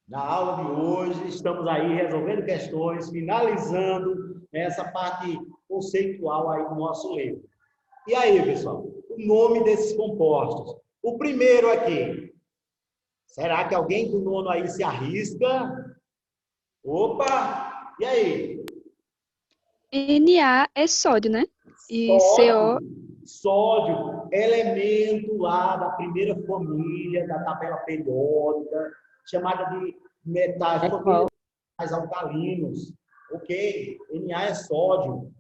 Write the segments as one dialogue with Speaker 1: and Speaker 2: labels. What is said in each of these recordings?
Speaker 1: Na aula de hoje, estamos aí resolvendo questões, finalizando essa parte conceitual aí do nosso livro. E aí, pessoal, o nome desses compostos. O primeiro aqui, será que alguém do nono aí se arrisca? Opa! E aí?
Speaker 2: Na é sódio, né? E CO,
Speaker 1: Sódio. Sódio, elemento lá da primeira família da tabela periódica, chamada de metais,
Speaker 3: É
Speaker 1: família
Speaker 3: qual?
Speaker 1: de metais alcalinos. Ok? Na é sódio.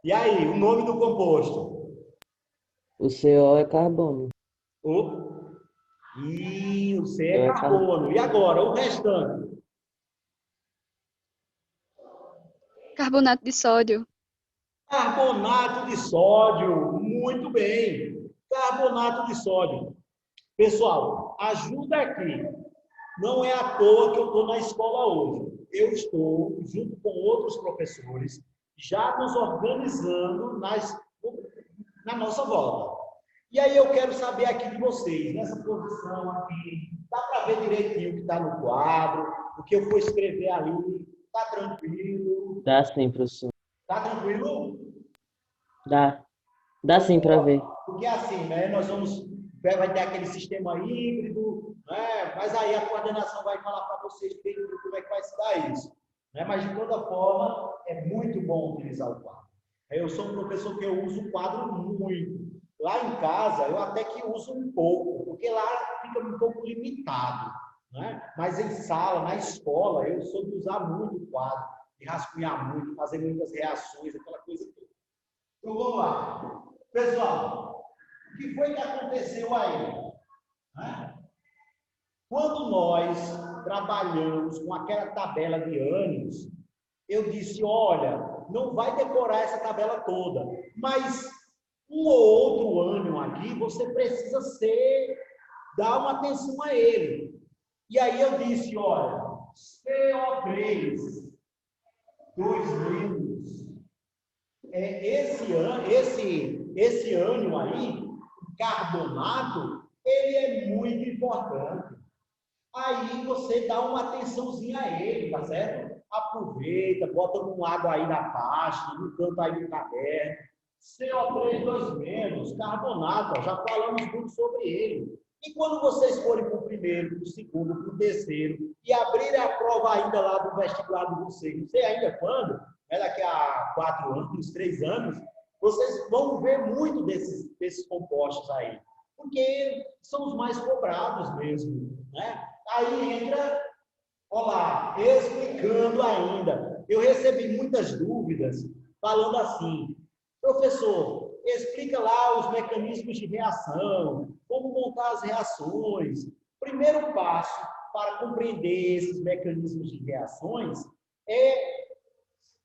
Speaker 1: E aí, o nome do composto?
Speaker 3: O CO é carbono.
Speaker 1: O e o C
Speaker 3: CO
Speaker 1: é
Speaker 3: é carbono.
Speaker 1: carbono. E agora, o restante?
Speaker 2: carbonato de sódio.
Speaker 1: Carbonato de sódio. Muito bem. Carbonato de sódio. Pessoal, ajuda aqui. Não é à toa que eu estou na escola hoje. Eu estou, junto com outros professores, já nos organizando na nossa volta. E aí eu quero saber aqui de vocês, nessa posição aqui, dá para ver direitinho o que está no quadro, o que eu vou escrever ali, está tranquilo?
Speaker 3: Dá sim, professor.
Speaker 1: Está tranquilo?
Speaker 3: Dá. Dá sim para ver.
Speaker 1: Porque assim, né, vai ter aquele sistema híbrido, né, mas aí a coordenação vai falar para vocês como é que vai se dar isso. Né, mas de toda forma, é muito bom utilizar o quadro. Eu sou um professor que eu uso o quadro muito. Lá em casa, eu até que uso um pouco, porque lá fica um pouco limitado. Né? Mas em sala, na escola, eu sou de usar muito o quadro, de rascunhar muito, fazer muitas reações, aquela coisa toda. Então vamos lá. Pessoal, o que foi que aconteceu aí? Né? Quando nós trabalhamos com aquela tabela de ânimos, eu disse, olha, não vai decorar essa tabela toda, mas um ou outro ânimo aqui, você precisa dar uma atenção a ele. E aí eu disse, olha, CO3, 2 menos, esse ânion aí, o carbonato, ele é muito importante. Aí você dá uma atençãozinha a ele, tá certo? Aproveita, bota no lado aí da página, no canto aí do caderno. CO3 2 menos, carbonato, já falamos muito sobre ele. E quando vocês forem para o primeiro, para o segundo, para o terceiro, e abrirem a prova ainda lá do vestibular de vocês, não sei ainda quando, daqui a 4 anos, 3 anos, vocês vão ver muito desses compostos aí. Porque são os mais cobrados mesmo, né? Aí entra, olá, explicando ainda. Eu recebi muitas dúvidas falando assim, professor, explica lá os mecanismos de reação, como montar as reações. Primeiro passo para compreender esses mecanismos de reações é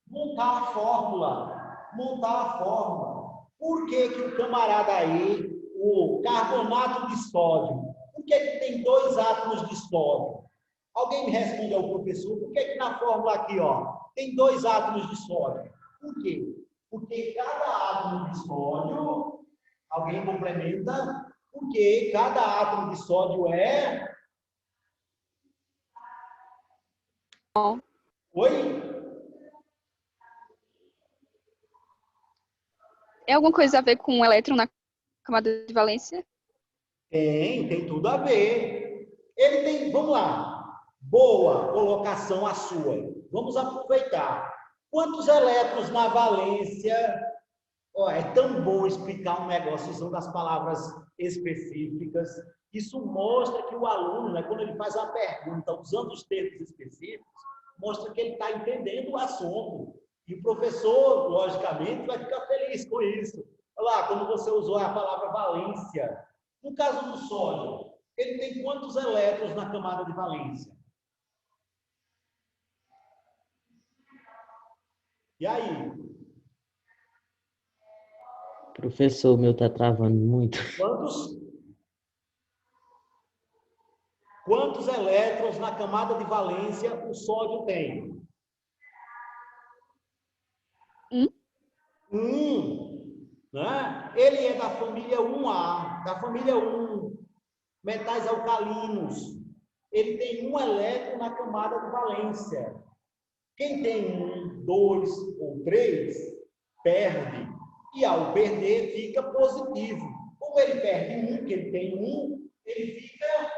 Speaker 1: montar a fórmula. Montar a fórmula. Por que que o camarada aí, o carbonato de sódio, por que que tem 2 átomos de sódio? Alguém me responde ao professor, por que que na fórmula aqui, ó, tem 2 átomos de sódio? Por quê? Porque cada átomo de sódio, alguém complementa, porque cada átomo de sódio é... Oi?
Speaker 2: É alguma coisa a ver com um elétron na camada de valência?
Speaker 1: Tem tudo a ver. Ele tem, vamos lá, boa colocação a sua. Vamos aproveitar. Quantos elétrons na valência? Oh, é tão bom explicar um negócio usando as palavras específicas. Isso mostra que o aluno, né, quando ele faz uma pergunta usando os termos específicos, mostra que ele está entendendo o assunto. E o professor, logicamente, vai ficar feliz com isso. Olha lá, quando você usou a palavra valência. No caso do sódio, ele tem quantos elétrons na camada de valência? E aí?
Speaker 3: Professor, o meu tá travando muito.
Speaker 1: Quantos elétrons na camada de valência o sódio tem? Né? Ele é da família 1A, da família 1, metais alcalinos. ele tem um elétron na camada de valência. Quem tem 1, 2 ou 3, perde. E ao perder, fica positivo. Como ele perde 1, que ele tem 1, ele fica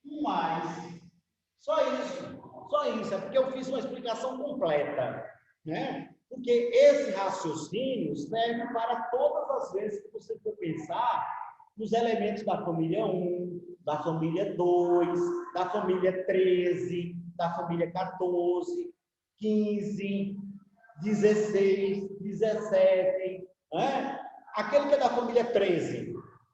Speaker 1: 1 mais. Só isso. Só isso. É porque eu fiz uma explicação completa. Né? Porque esse raciocínio serve para todas as vezes que você for pensar nos elementos da família 1, da família 2, da família 13, da família 14, 15, 16, 17. Né? Aquele que é da família 13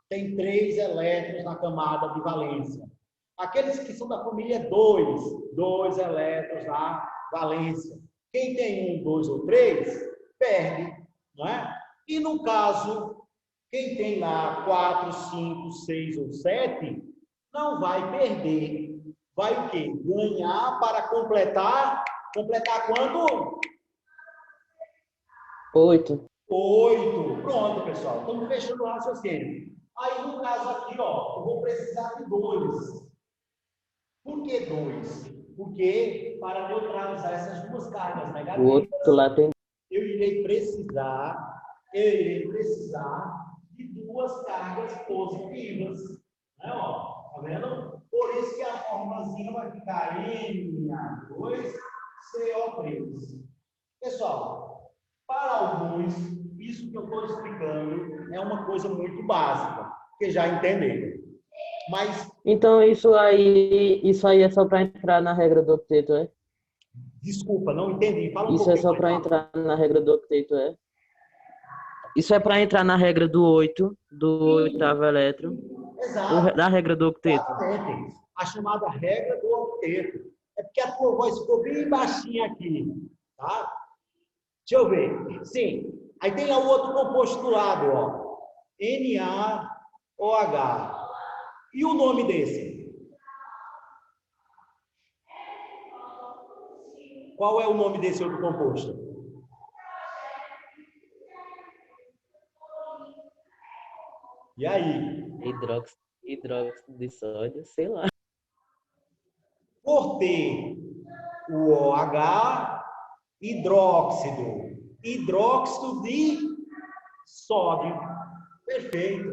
Speaker 1: tem 3 elétrons na camada de valência. Aqueles que são da família 2, 2 elétrons na valência. Quem tem 1, 2 ou 3, perde. Não é? E no caso, quem tem lá 4, 5, 6 ou 7, não vai perder. Vai o quê? Ganhar para completar. Completar quando?
Speaker 3: 8.
Speaker 1: 8. Pronto, pessoal. Estamos fechando o raciocínio. Aí, no caso aqui, ó, eu vou precisar de 2. Por que 2? Porque para neutralizar essas duas cargas
Speaker 3: O
Speaker 1: negativas,
Speaker 3: outro lá tem.
Speaker 1: eu irei precisar de 2 cargas positivas. Né, ó? Tá vendo? Por isso que a formulazinha vai ficar Na2CO3. Pessoal, para alguns, isso que eu estou explicando é uma coisa muito básica, que já entenderam. Mas,
Speaker 3: Então, isso aí é só para entrar na regra do octeto, é?
Speaker 1: desculpa, não entendi. Fala um
Speaker 3: Isso é
Speaker 1: pouquinho
Speaker 3: só
Speaker 1: mais
Speaker 3: para
Speaker 1: rápido.
Speaker 3: entrar na regra do octeto, é? Isso é para entrar na regra do 8, do oitavo elétron,
Speaker 1: Exato.
Speaker 3: da regra do octeto.
Speaker 1: Exatamente. A chamada regra do octeto. É porque a tua voz ficou bem baixinha aqui. Tá? Deixa eu ver. Sim. Aí tem lá o outro composto do lado, ó. NaOH. E o nome desse? Qual é o nome desse outro composto? E aí?
Speaker 3: Hidróxido de sódio, sei lá.
Speaker 1: Por ter o OH, hidróxido de sódio. Perfeito.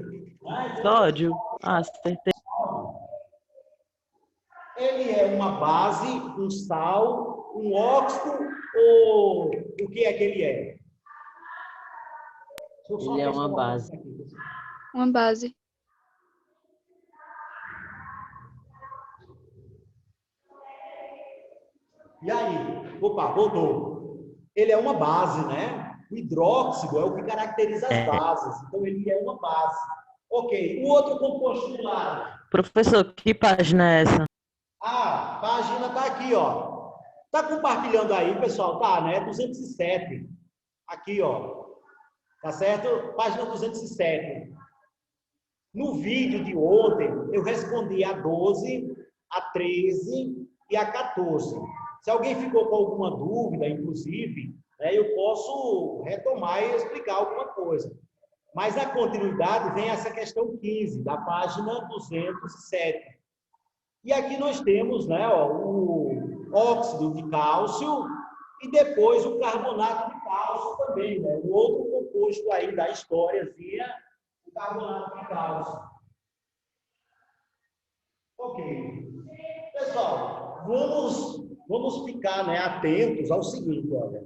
Speaker 3: Sódio. Ah, acertei.
Speaker 1: Ele é uma base, um sal, um óxido ou o que é que ele é? Deixa eu só
Speaker 3: Ele é
Speaker 1: testar
Speaker 3: uma base.
Speaker 1: coisa aqui.
Speaker 2: Uma base.
Speaker 1: E aí? Opa, voltou. Ele é uma base, né? O hidróxido é o que caracteriza as bases. Então, ele é uma base. Ok. O outro composto do lado.
Speaker 3: Professor, que página é essa?
Speaker 1: A página está aqui, ó. Tá compartilhando aí, pessoal? Tá, né? 207. Aqui, ó. Tá certo? Página 207. No vídeo de ontem, eu respondi a 12, a 13 e a 14. Se alguém ficou com alguma dúvida, inclusive, né, eu posso retomar e explicar alguma coisa. Mas na continuidade vem essa questão 15, da página 207. E aqui nós temos, né, ó, o óxido de cálcio e depois o carbonato de cálcio também, né? O outro composto aí da historiazinha, o carbonato de cálcio. Ok. Pessoal, vamos ficar, né, atentos ao seguinte, olha.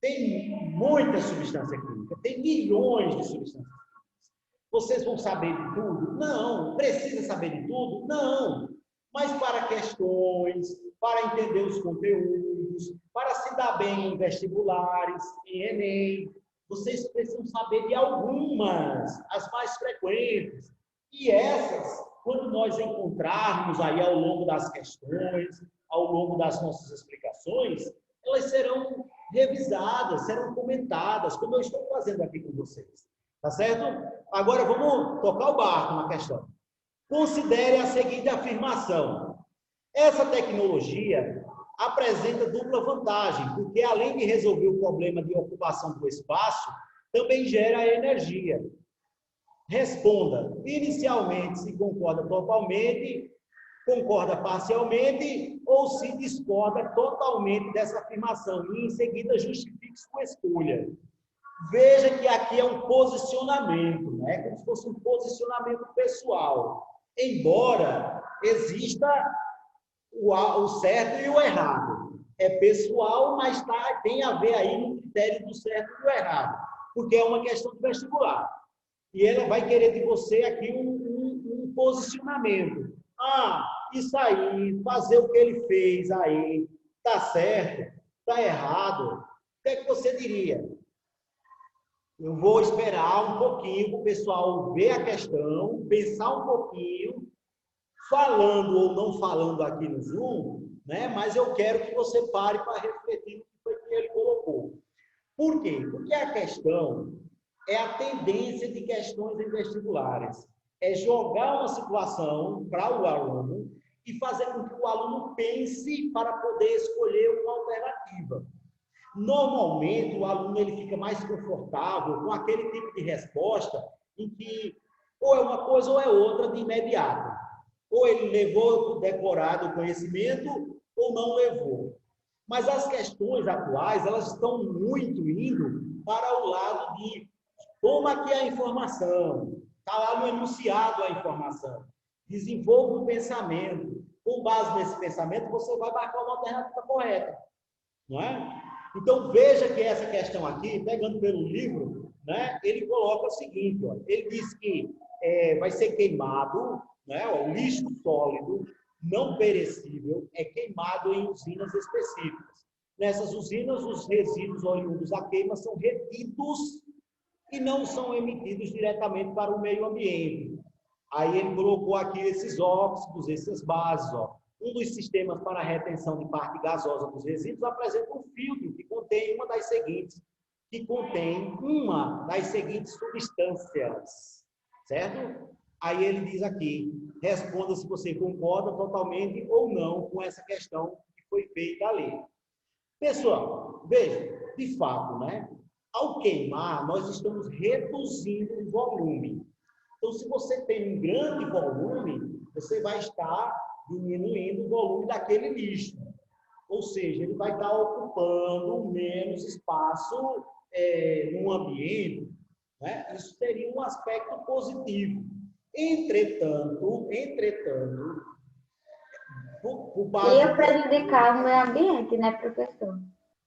Speaker 1: Tem muita substância química, tem milhões de substâncias químicas. Vocês vão saber de tudo? Não. Precisa saber de tudo? Não. Mas para questões, para entender os conteúdos, para se dar bem em vestibulares, em Enem, vocês precisam saber de algumas, as mais frequentes. E essas, quando nós encontrarmos aí ao longo das questões, ao longo das nossas explicações, elas serão revisadas, serão comentadas, como eu estou fazendo aqui com vocês. Tá certo? Agora vamos tocar o barco na questão. Considere a seguinte afirmação. Essa tecnologia apresenta dupla vantagem, porque além de resolver o problema de ocupação do espaço, também gera energia. Responda. Inicialmente se concorda totalmente concorda parcialmente ou se discorda totalmente dessa afirmação e em seguida justifique sua escolha. Veja que aqui é um posicionamento, né? Como se fosse um posicionamento pessoal. Embora exista o certo e o errado. É pessoal, mas tem a ver aí no critério do certo e do errado, porque é uma questão de vestibular. E ela vai querer de você aqui um posicionamento. Ah, isso aí, fazer o que ele fez aí, tá certo, tá errado. O que é que você diria? Eu vou esperar um pouquinho para o pessoal ver a questão, pensar um pouquinho, falando ou não falando aqui no Zoom, né? Mas eu quero que você pare para refletir no que foi que ele colocou. Por quê? Porque a questão é a tendência de questões em vestibulares. É jogar uma situação para o aluno e fazer com que o aluno pense para poder escolher uma alternativa. Normalmente, o aluno ele fica mais confortável com aquele tipo de resposta em que ou é uma coisa ou é outra de imediato. Ou ele levou decorado o conhecimento ou não levou. Mas as questões atuais, elas estão muito indo para o lado de toma aqui a informação, está lá no enunciado a informação, desenvolva um pensamento. Com base nesse pensamento, você vai marcar uma alternativa correta. Não é? Então, veja que essa questão aqui, pegando pelo livro, né, ele coloca o seguinte, ó, ele diz que vai ser queimado, né, o lixo sólido, não perecível, é queimado em usinas específicas. Nessas usinas, os resíduos oriundos da queima são retidos e não são emitidos diretamente para o meio ambiente. Aí ele colocou aqui esses óxidos, essas bases, ó. Um dos sistemas para a retenção de parte gasosa dos resíduos apresenta um filtro que contém uma das seguintes substâncias, certo? Aí ele diz aqui, responda se você concorda totalmente ou não com essa questão que foi feita ali. Pessoal, veja, de fato, né? Ao queimar, nós estamos reduzindo o volume. Então, se você tem um grande volume, você vai estar diminuindo o volume daquele lixo. Ou seja, ele vai estar ocupando menos espaço no ambiente. Né? Isso seria um aspecto positivo. Entretanto, por base...
Speaker 4: Ia prejudicar o meio ambiente, né, professor?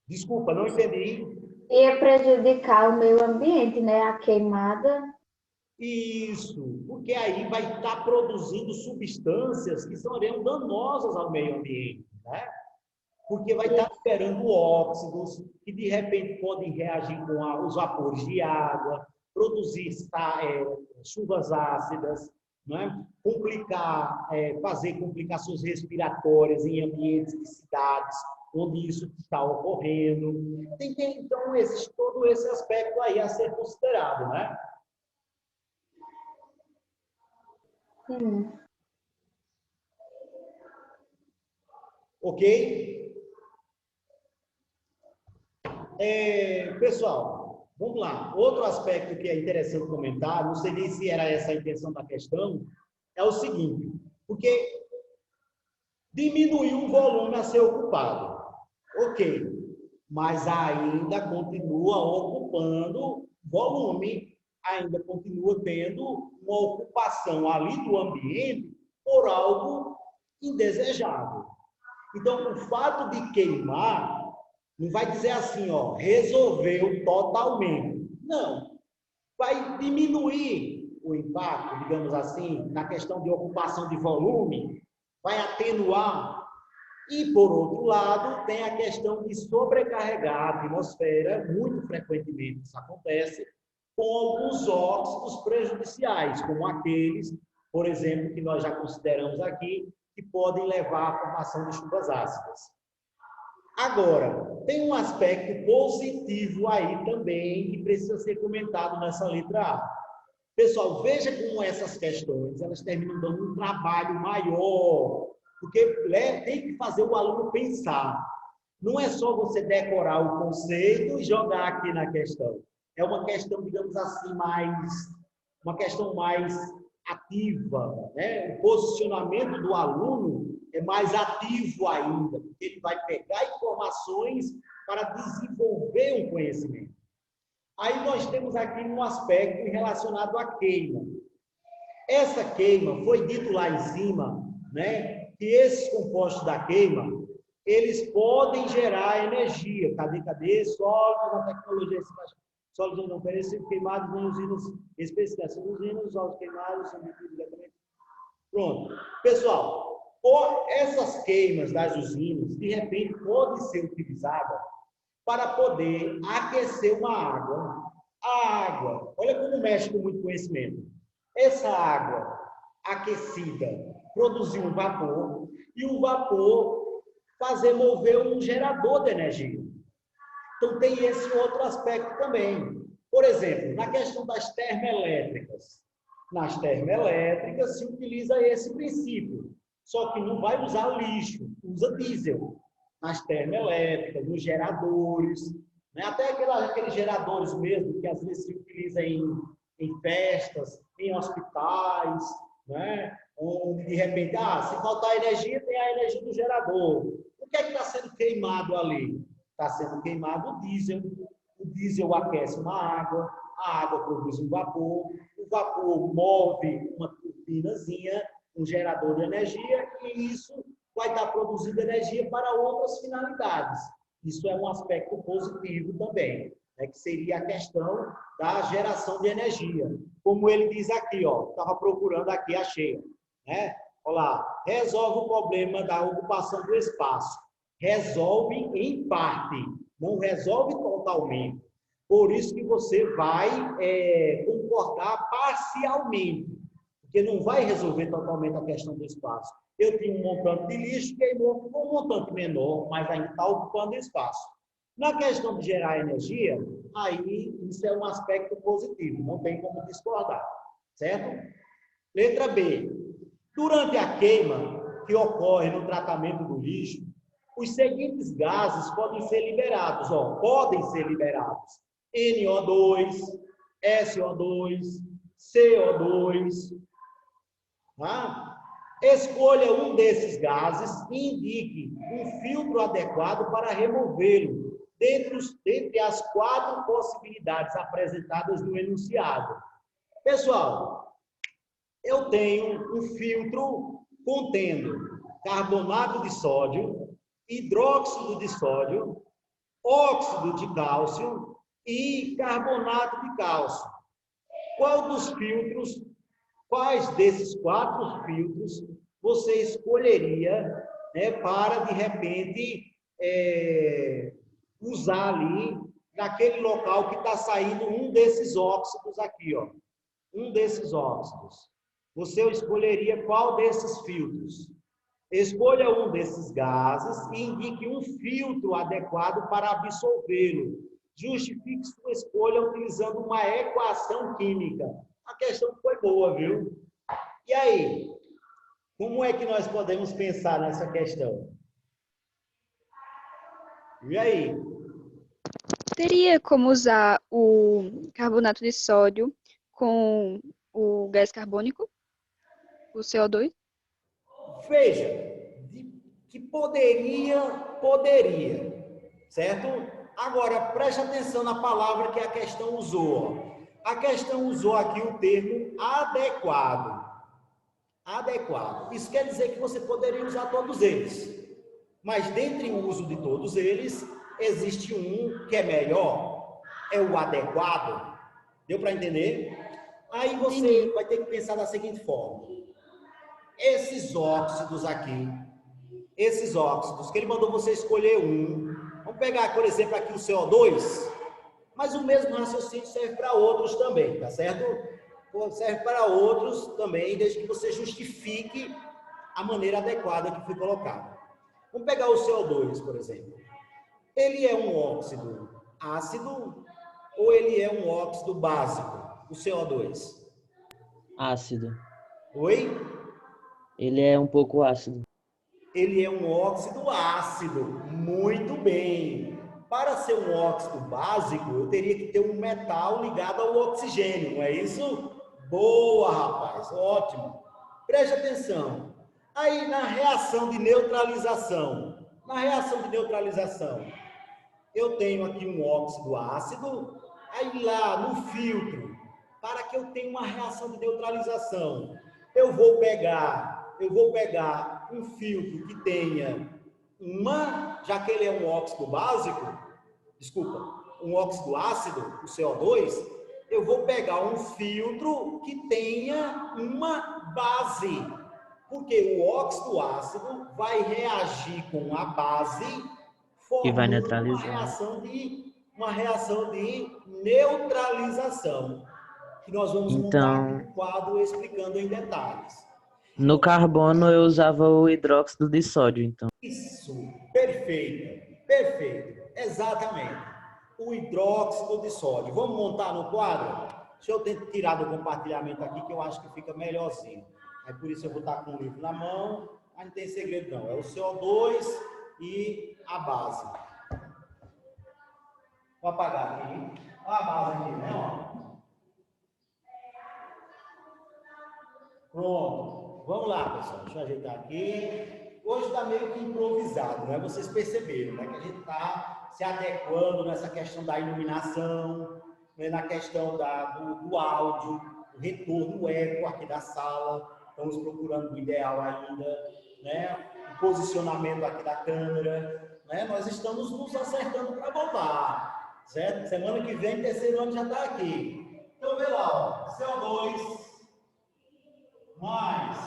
Speaker 1: Desculpa, não entendi.
Speaker 4: Ia prejudicar o meio ambiente, né, a queimada.
Speaker 1: Isso, porque aí vai estar produzindo substâncias que seriam danosas ao meio ambiente, né? Porque vai estar liberando óxidos que, de repente, podem reagir com os vapores de água, produzir chuvas ácidas, né? Fazer complicações respiratórias em ambientes de cidades, onde isso está ocorrendo. Então, existe todo esse aspecto aí a ser considerado, né?
Speaker 4: Sim.
Speaker 1: Ok? Pessoal, vamos lá. Outro aspecto que é interessante comentar, não sei nem se era essa a intenção da questão, é o seguinte, porque diminuiu o volume a ser ocupado. Ok, mas ainda continua ocupando volume, ainda continua tendo uma ocupação ali do ambiente por algo indesejável. Então, o fato de queimar, não vai dizer assim, ó, resolveu totalmente. Não. Vai diminuir o impacto, digamos assim, na questão de ocupação de volume, vai atenuar. E, por outro lado, tem a questão de sobrecarregar a atmosfera, muito frequentemente isso acontece, com alguns óxidos prejudiciais, como aqueles, por exemplo, que nós já consideramos aqui, que podem levar à formação de chuvas ácidas. Agora, tem um aspecto positivo aí também que precisa ser comentado nessa letra A. Pessoal, veja como essas questões, elas terminam dando um trabalho maior, porque tem que fazer o aluno pensar. Não é só você decorar o conceito e jogar aqui na questão. É uma questão, digamos assim, uma questão mais ativa, né? O posicionamento do aluno é mais ativo ainda, porque ele vai pegar informações para desenvolver um conhecimento. Aí nós temos aqui um aspecto relacionado à queima. Essa queima, foi dito lá em cima, né, que esses compostos da queima, eles podem gerar energia. Cadê? Sólidos na tecnologia, sólidos não perecíveis, queimados em usinas específicas. Usinas, os óleos queimados são diretamente. Pronto. Pessoal, essas queimas das usinas, de repente, podem ser utilizadas para poder aquecer uma água. A água, olha como mexe com muito conhecimento. Essa água aquecida produziu um vapor, e o vapor fazer mover um gerador de energia. Então, tem esse outro aspecto também. Por exemplo, na questão das termoelétricas. Nas termoelétricas se utiliza esse princípio, só que não vai usar lixo, usa diesel. Nas termoelétricas, nos geradores, né? Até aqueles geradores mesmo que às vezes se utiliza em festas, em hospitais, né? Onde de repente, se faltar energia, tem a energia do gerador. O que é que está sendo queimado ali? Está sendo queimado o diesel. O diesel aquece uma água, a água produz um vapor, o vapor move uma turbinazinha, um gerador de energia, e isso vai estar produzindo energia para outras finalidades. Isso é um aspecto positivo também, né, que seria a questão da geração de energia. Como ele diz aqui, estava procurando aqui, achei. Né? Olha lá, resolve o problema da ocupação do espaço. Resolve em parte, não resolve totalmente. Por isso que você vai concordar parcialmente, porque não vai resolver totalmente a questão do espaço. Eu tinha um montante de lixo, queimou com um montante menor, mas ainda está ocupando espaço. Na questão de gerar energia, aí isso é um aspecto positivo, não tem como discordar, certo? Letra B. Durante a queima que ocorre no tratamento do lixo, os seguintes gases podem ser liberados, podem ser liberados. NO2, SO2, CO2. Tá? Escolha um desses gases e indique um filtro adequado para removê-lo, dentre as 4 possibilidades apresentadas no enunciado. Pessoal, eu tenho um filtro contendo carbonato de sódio, hidróxido de sódio, óxido de cálcio e carbonato de cálcio. Quais desses 4 filtros você escolheria, né, para, de repente, usar ali naquele local que está saindo um desses óxidos aqui, um desses óxidos? Você escolheria qual desses filtros? Escolha um desses gases e indique um filtro adequado para absorvê-lo. Justifique sua escolha utilizando uma equação química. A questão foi boa, viu? E aí? Como é que nós podemos pensar nessa questão? E aí?
Speaker 2: Teria como usar o carbonato de sódio com o gás carbônico, o CO2?
Speaker 1: Veja, que poderia, certo? Agora, preste atenção na palavra que a questão usou. A questão usou aqui o termo adequado. Adequado. Isso quer dizer que você poderia usar todos eles. Mas, dentre o uso de todos eles, existe um que é melhor, é o adequado. Deu para entender? Aí você vai ter que pensar da seguinte forma. Esses óxidos aqui, esses óxidos, que ele mandou você escolher um. Vamos pegar, por exemplo, aqui o CO2, mas o mesmo raciocínio serve para outros também, tá certo? Serve para outros também, desde que você justifique a maneira adequada que foi colocada. Vamos pegar o CO2, por exemplo. Ele é um óxido ácido ou ele é um óxido básico, o CO2?
Speaker 3: Ácido.
Speaker 1: Oi?
Speaker 3: Ele é um pouco ácido.
Speaker 1: Ele é um óxido ácido. Muito bem. Para ser um óxido básico, eu teria que ter um metal ligado ao oxigênio, não é isso? Boa, rapaz, ótimo. Preste atenção. Aí na reação de neutralização, eu tenho aqui um óxido ácido, aí lá no filtro, para que eu tenha uma reação de neutralização, eu vou pegar um filtro que tenha já que ele é um óxido básico, um óxido ácido, o CO2, eu vou pegar um filtro que tenha uma base, porque o óxido ácido vai reagir com a base,
Speaker 3: Que vai
Speaker 1: formando
Speaker 3: neutralizar.
Speaker 1: uma reação de neutralização, que nós vamos montar aqui
Speaker 3: Então,
Speaker 1: no quadro explicando em detalhes.
Speaker 3: no carbono eu usava o hidróxido de sódio, então.
Speaker 1: Isso, perfeito, exatamente. O hidróxido de sódio. Vamos montar no quadro? Deixa eu tirar do compartilhamento aqui, que eu acho que fica melhorzinho. Aí por isso eu vou estar com o livro na mão, mas não tem segredo não. É o CO2 e a base. Vou apagar aqui. Olha a base aqui, né? Ó. Pronto. Vamos lá, pessoal. Deixa eu ajeitar aqui. Hoje está meio que improvisado, né? Vocês perceberam, né? Que a gente está se adequando nessa questão da iluminação, né? Na questão do áudio, o retorno, o eco aqui da sala. Estamos procurando o ideal ainda, né? O posicionamento aqui da câmera, né? Nós estamos nos acertando para voltar, certo? Semana que vem, terceiro ano já está aqui. Então, vê lá, ó, CO2 mais.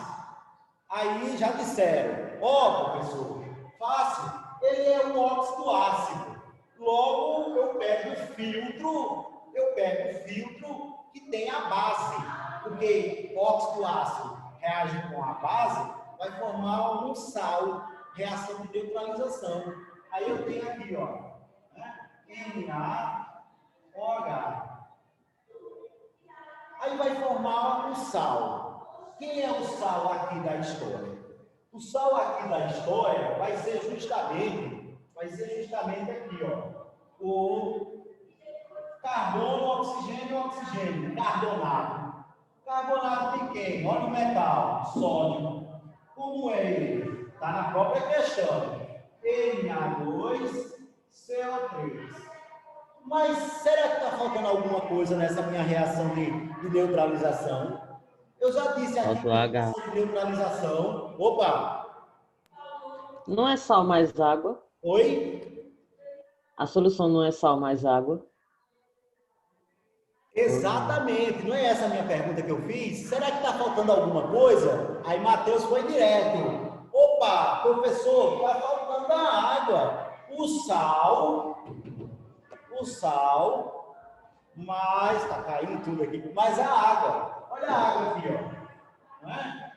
Speaker 1: Aí já disseram, professor, fácil, ele é um óxido ácido. Logo, eu pego o filtro que tem a base, porque o óxido ácido reage com a base, vai formar um sal, reação de neutralização. Aí eu tenho aqui, ó, né? NaOH. Aí vai formar um sal. Quem é o sal aqui da história? O sal aqui da história vai ser justamente aqui, ó, o carbono, oxigênio, carbonato. Carbonato de quem? Olha o metal, sódio. Como é ele? Está na própria questão. Na2CO3. Mas será que está faltando alguma coisa nessa minha reação de neutralização? Eu já disse aqui que
Speaker 3: H.
Speaker 1: reação de neutralização. Opa!
Speaker 3: Não é sal mais água?
Speaker 1: Oi?
Speaker 3: A solução não é sal mais água?
Speaker 1: Exatamente, não é essa a minha pergunta que eu fiz? Será que está faltando alguma coisa? Aí Matheus foi direto. Opa, professor, está faltando a água. O sal, mas está caindo tudo aqui, mas a água. Olha a água aqui, ó. Não é?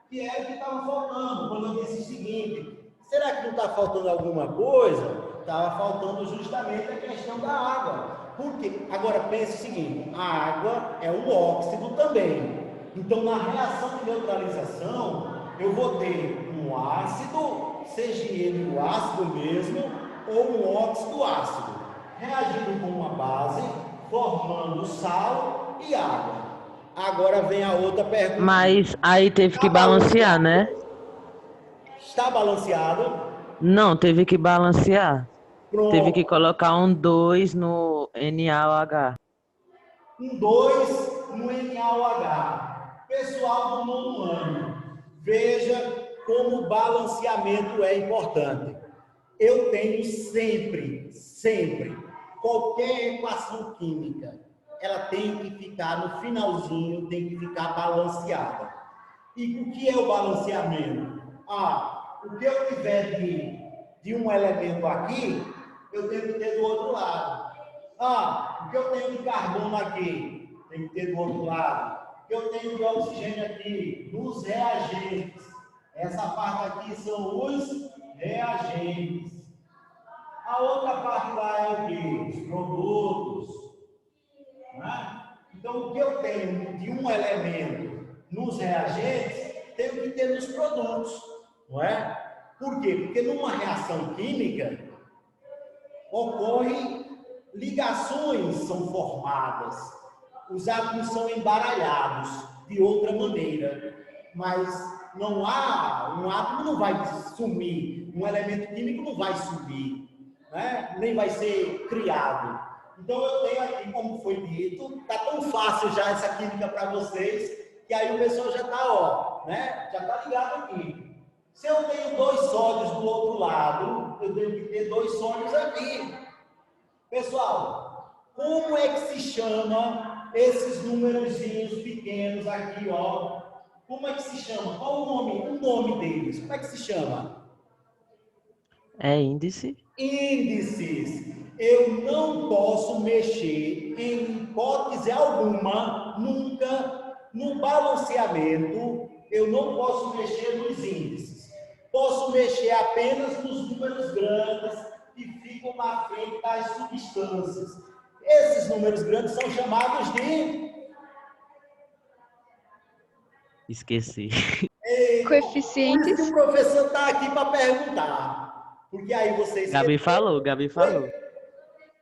Speaker 1: Que é o que estava faltando quando eu disse o seguinte: será que não está faltando alguma coisa? Estava faltando justamente a questão da água. Por quê? Agora pense o seguinte: a água é um óxido também. Então, na reação de neutralização, eu vou ter um ácido, seja ele o ácido mesmo, ou um óxido ácido, reagindo com uma base, formando sal e água. Agora vem a outra pergunta.
Speaker 3: Mas aí teve que balancear, né?
Speaker 1: Está balanceado?
Speaker 3: Não, teve que balancear.
Speaker 1: Pronto.
Speaker 3: Teve que colocar um 2 no NaOH.
Speaker 1: Um 2 no NaOH. Pessoal do nono ano, veja como o balanceamento é importante. Eu tenho sempre, qualquer equação química, ela tem que ficar no finalzinho, tem que ficar balanceada. E o que é o balanceamento? O que eu tiver de um elemento aqui, eu tenho que ter do outro lado. O que eu tenho de carbono aqui, tem que ter do outro lado. O que eu tenho de oxigênio aqui, nos reagentes. Essa parte aqui são os reagentes. A outra parte lá é o quê? Os produtos. Né? Então, o que eu tenho de um elemento nos reagentes, tenho que ter nos produtos. Não é? Por quê? Porque numa reação química, ocorrem ligações, são formadas. os átomos são embaralhados de outra maneira, mas não há, um átomo não vai sumir, um elemento químico não vai sumir, né? Nem vai ser criado. Então eu tenho aqui, como foi dito, está tão fácil já essa química para vocês, que aí o pessoal já está, ó, né? Já está ligado aqui. Se eu tenho 2 sódios do outro lado, eu tenho que ter 2 sódios aqui. Pessoal, como é que se chama esses númerozinhos pequenos aqui, ó? Como é que se chama? Qual o nome deles? Como é que se chama?
Speaker 3: É índice?
Speaker 1: Índices. Eu não posso mexer em hipótese alguma, nunca, no balanceamento, eu não posso mexer nos índices. Posso mexer apenas nos números grandes que ficam na frente das substâncias. Esses números grandes são chamados de...
Speaker 3: Esqueci.
Speaker 2: Coeficientes.
Speaker 1: Por isso que o professor está aqui para perguntar. Porque aí vocês...
Speaker 3: Gabi falou.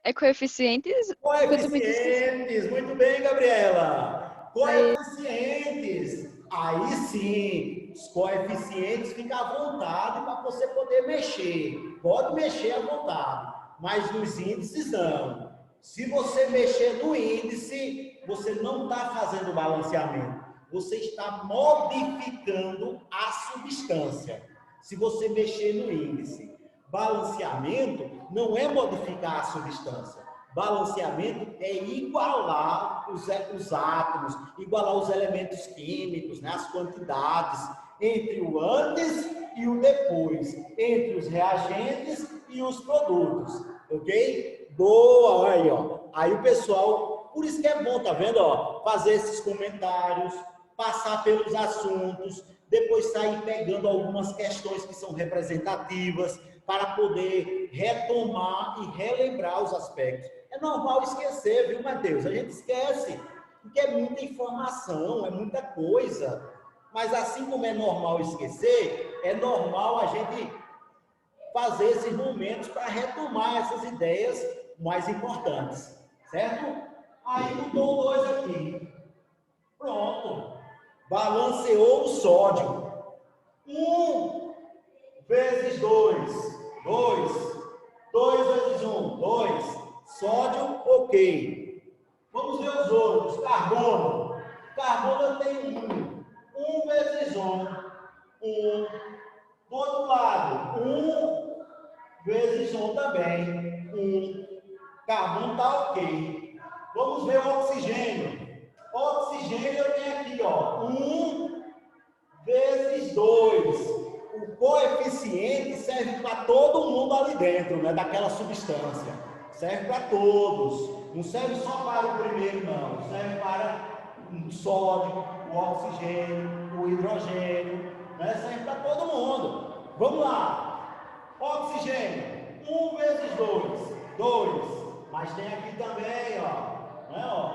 Speaker 2: É coeficientes?
Speaker 1: Coeficientes. Muito bem, Gabriela. Coeficientes. Aí sim, os coeficientes ficam à vontade para você poder mexer. Pode mexer à vontade, mas nos índices não. Se você mexer no índice, você não está fazendo balanceamento. Você está modificando a substância. Se você mexer no índice. Balanceamento não é modificar a substância. Balanceamento é igualar os átomos, igualar os elementos químicos, né, as quantidades, entre o antes e o depois, entre os reagentes e os produtos, ok? Boa, olha aí, ó. Aí o pessoal, por isso que é bom, tá vendo, ó, fazer esses comentários, passar pelos assuntos, depois sair pegando algumas questões que são representativas, para poder retomar e relembrar os aspectos. É normal esquecer, viu, Matheus? A gente esquece, porque é muita informação, é muita coisa. Mas assim como é normal esquecer, é normal a gente fazer esses momentos para retomar essas ideias mais importantes, certo? Aí mudou 2 aqui. Pronto. Balanceou o sódio. 1 vezes 2. 2 vezes 1, 2. Sódio, ok. Vamos ver os outros. Carbono. Carbono eu tenho 1 vezes 1. 1. Do outro lado, 1 vezes 1 também. 1. Carbono está ok. Vamos ver o oxigênio. Oxigênio eu tenho aqui, ó. 1 vezes 2. O coeficiente serve para todo mundo ali dentro, né, daquela substância. Serve para todos. Não serve só para o primeiro, não. Serve para o sódio, o oxigênio, o hidrogênio. Né? Serve para todo mundo. Vamos lá. Oxigênio. 1 vezes 2. 2. Mas tem aqui também, ó. Né, ó.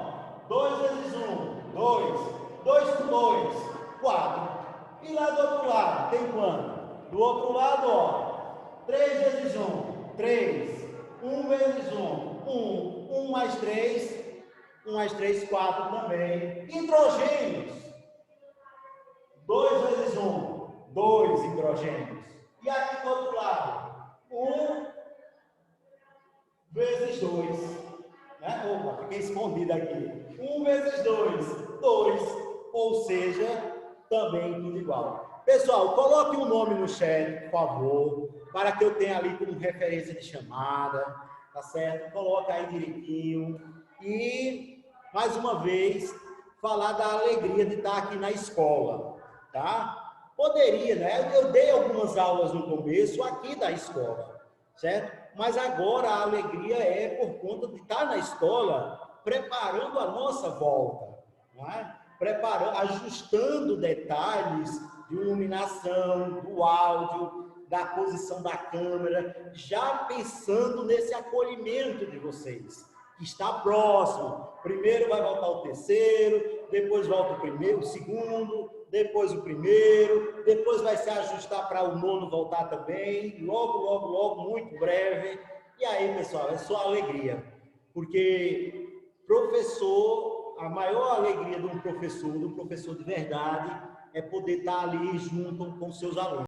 Speaker 1: 2 vezes 1. 2. 2 com 2. 4. E lá do outro lado, tem quanto? Do outro lado, ó, 3 vezes 1, 3. 1 vezes 1, 1. 1 mais 3, 1 mais 3, 4 também. Hidrogênios. 2 vezes 1, 2 hidrogênios. E aqui do outro lado, 1 vezes 2. Né? Opa, fiquei escondido aqui. 1 vezes 2, 2. Ou seja, também tudo igual. Pessoal, coloque o nome no chat, por favor, para que eu tenha ali como referência de chamada, tá certo? Coloca aí direitinho. E, mais uma vez, falar da alegria de estar aqui na escola, tá? Poderia, né? Eu dei algumas aulas no começo aqui da escola, certo? Mas agora a alegria é por conta de estar na escola, preparando a nossa volta, não é? Preparando, ajustando detalhes de iluminação, do áudio, da posição da câmera, já pensando nesse acolhimento de vocês, que está próximo. Primeiro vai voltar o terceiro, depois volta o primeiro, o segundo, depois o primeiro, depois vai se ajustar para o nono voltar também, logo, muito breve. E aí, pessoal, é só alegria, porque professor a maior alegria de um professor de verdade, é poder estar ali junto com seus alunos.